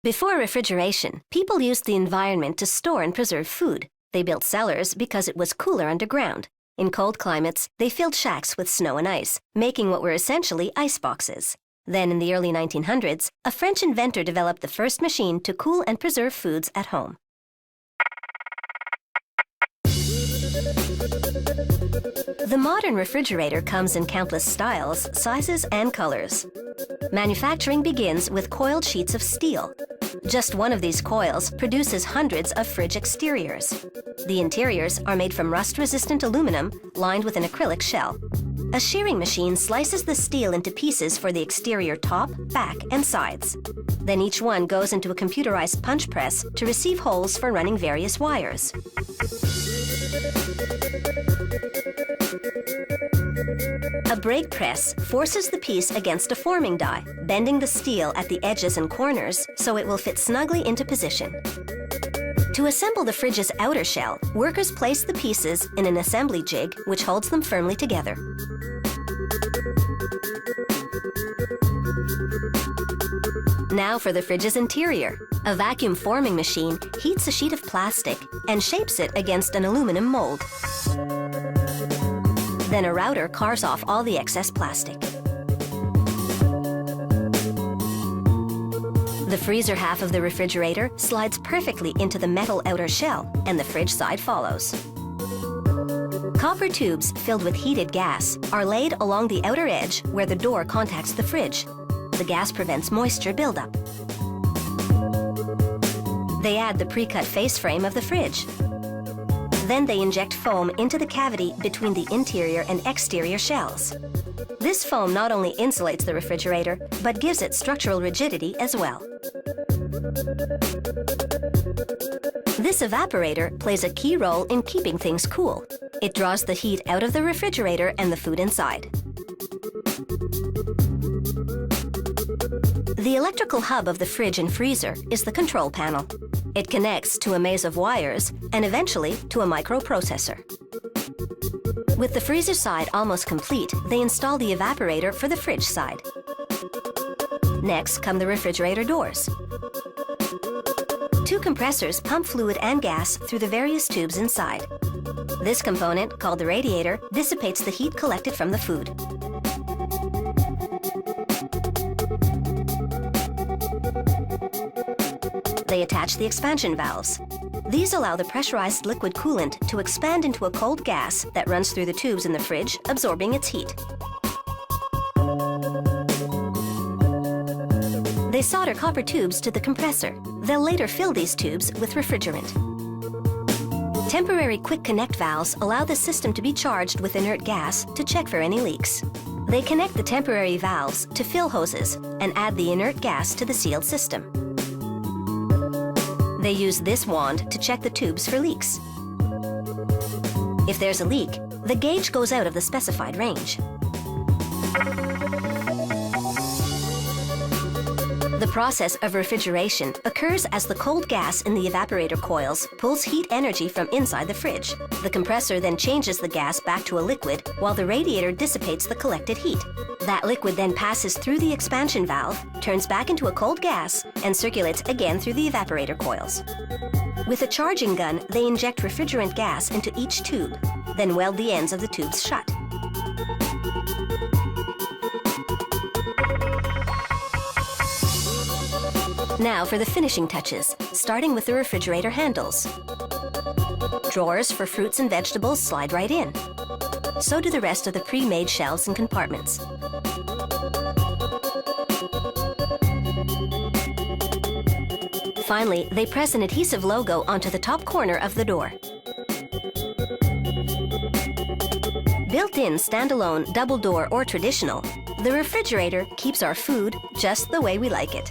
Before refrigeration, people used the environment to store and preserve food. They built cellars because it was cooler underground. In cold climates, they filled shacks with snow and ice, making what were essentially ice boxes. Then, in the early 1900s, a French inventor developed the first machine to cool and preserve foods at home. The modern refrigerator comes in countless styles, sizes, and colors. Manufacturing begins with coiled sheets of steel. Just one of these coils produces hundreds of fridge exteriors. The interiors are made from rust-resistant aluminum lined with an acrylic shell. A shearing machine slices the steel into pieces for the exterior top, back, and sides. Then each one goes into a computerized punch press to receive holes for running various wires. A brake press forces the piece against a forming die, bending the steel at the edges and corners so it will fit snugly into position. To assemble the fridge's outer shell, workers place the pieces in an assembly jig which holds them firmly together. Now for the fridge's interior. A vacuum forming machine heats a sheet of plastic and shapes it against an aluminum mold. Then a router carves off all the excess plastic. The freezer half of the refrigerator slides perfectly into the metal outer shell, and the fridge side follows. Copper tubes filled with heated gas are laid along the outer edge where the door contacts the fridge. The gas prevents moisture buildup. They add the pre-cut face frame of the fridge. Then they inject foam into the cavity between the interior and exterior shells. This foam not only insulates the refrigerator, but gives it structural rigidity as well. This evaporator plays a key role in keeping things cool. It draws the heat out of the refrigerator and the food inside. The electrical hub of the fridge and freezer is the control panel. It connects to a maze of wires and eventually to a microprocessor. With the freezer side almost complete, they install the evaporator for the fridge side. Next come the refrigerator doors. Two compressors pump fluid and gas through the various tubes inside. This component, called the radiator, dissipates the heat collected from the food. They attach the expansion valves. These allow the pressurized liquid coolant to expand into a cold gas that runs through the tubes in the fridge, absorbing its heat. They solder copper tubes to the compressor. They'll later fill these tubes with refrigerant. Temporary quick connect valves allow the system to be charged with inert gas to check for any leaks. They connect the temporary valves to fill hoses and add the inert gas to the sealed system. They use this wand to check the tubes for leaks. If there's a leak, the gauge goes out of the specified range. The process of refrigeration occurs as the cold gas in the evaporator coils pulls heat energy from inside the fridge. The compressor then changes the gas back to a liquid while the radiator dissipates the collected heat. That liquid then passes through the expansion valve, turns back into a cold gas, and circulates again through the evaporator coils. With a charging gun, they inject refrigerant gas into each tube, then weld the ends of the tubes shut. Now for the finishing touches, starting with the refrigerator handles. Drawers for fruits and vegetables slide right in. So do the rest of the pre-made shelves and compartments. Finally, they press an adhesive logo onto the top corner of the door. Built-in, standalone, double door, or traditional, the refrigerator keeps our food just the way we like it.